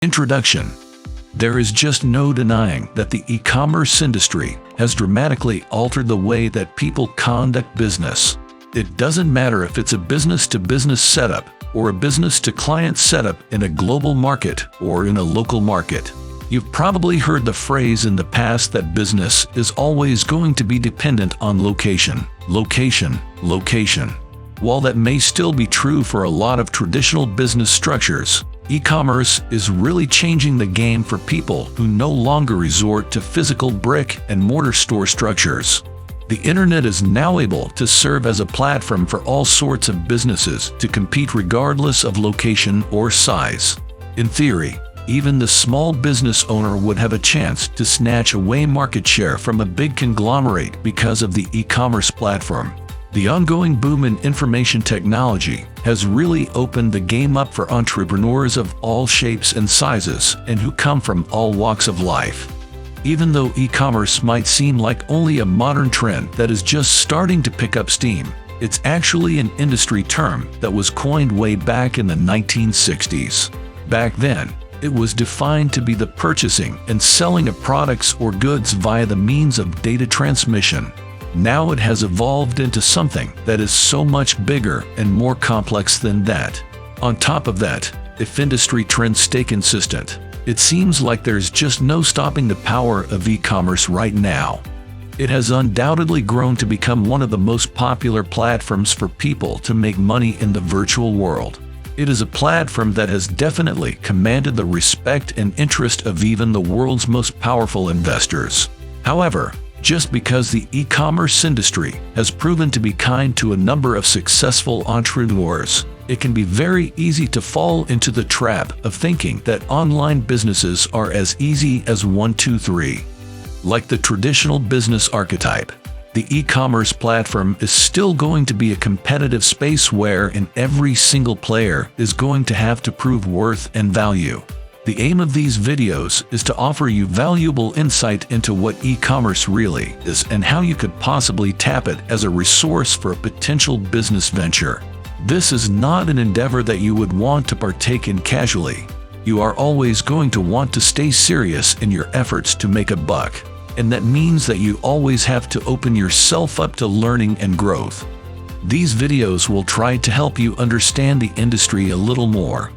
Introduction. There is just no denying that the e-commerce industry has dramatically altered the way that people conduct business. It doesn't matter if it's a business-to-business setup or a business-to-client setup in a global market or in a local market. You've probably heard the phrase in the past that business is always going to be dependent on location. While that may still be true for a lot of traditional business structures, e-commerce is really changing the game for people who no longer resort to physical brick-and-mortar store structures. The internet is now able to serve as a platform for all sorts of businesses to compete regardless of location or size. In theory, even the small business owner would have a chance to snatch away market share from a big conglomerate because of the e-commerce platform. The ongoing boom in information technology has really opened the game up for entrepreneurs of all shapes and sizes and who come from all walks of life. Even though e-commerce might seem like only a modern trend that is just starting to pick up steam, it's actually an industry term that was coined way back in the 1960s. Back then, it was defined to be the purchasing and selling of products or goods via the means of data transmission. Now it has evolved into something that is so much bigger and more complex than that. On top of that, if industry trends stay consistent, it seems like there's just no stopping the power of e-commerce right now. It has undoubtedly grown to become one of the most popular platforms for people to make money in the virtual world. It is a platform that has definitely commanded the respect and interest of even the world's most powerful investors. However, just because the e-commerce industry has proven to be kind to a number of successful entrepreneurs, it can be very easy to fall into the trap of thinking that online businesses are as easy as 1, 2, 3. Like the traditional business archetype, the e-commerce platform is still going to be a competitive space wherein every single player is going to have to prove worth and value. The aim of these videos is to offer you valuable insight into what e-commerce really is and how you could possibly tap it as a resource for a potential business venture. This is not an endeavor that you would want to partake in casually. You are always going to want to stay serious in your efforts to make a buck, and that means that you always have to open yourself up to learning and growth. These videos will try to help you understand the industry a little more,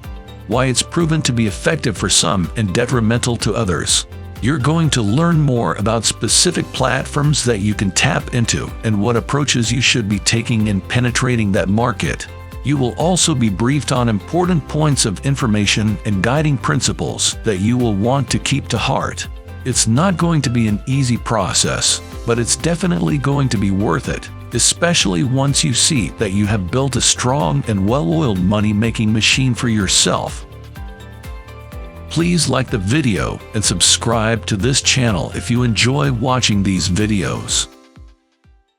why it's proven to be effective for some and detrimental to others. You're going to learn more about specific platforms that you can tap into and what approaches you should be taking in penetrating that market. You will also be briefed on important points of information and guiding principles that you will want to keep to heart. It's not going to be an easy process, but it's definitely going to be worth it, especially once you see that you have built a strong and well-oiled money-making machine for yourself. Please like the video and subscribe to this channel if you enjoy watching these videos.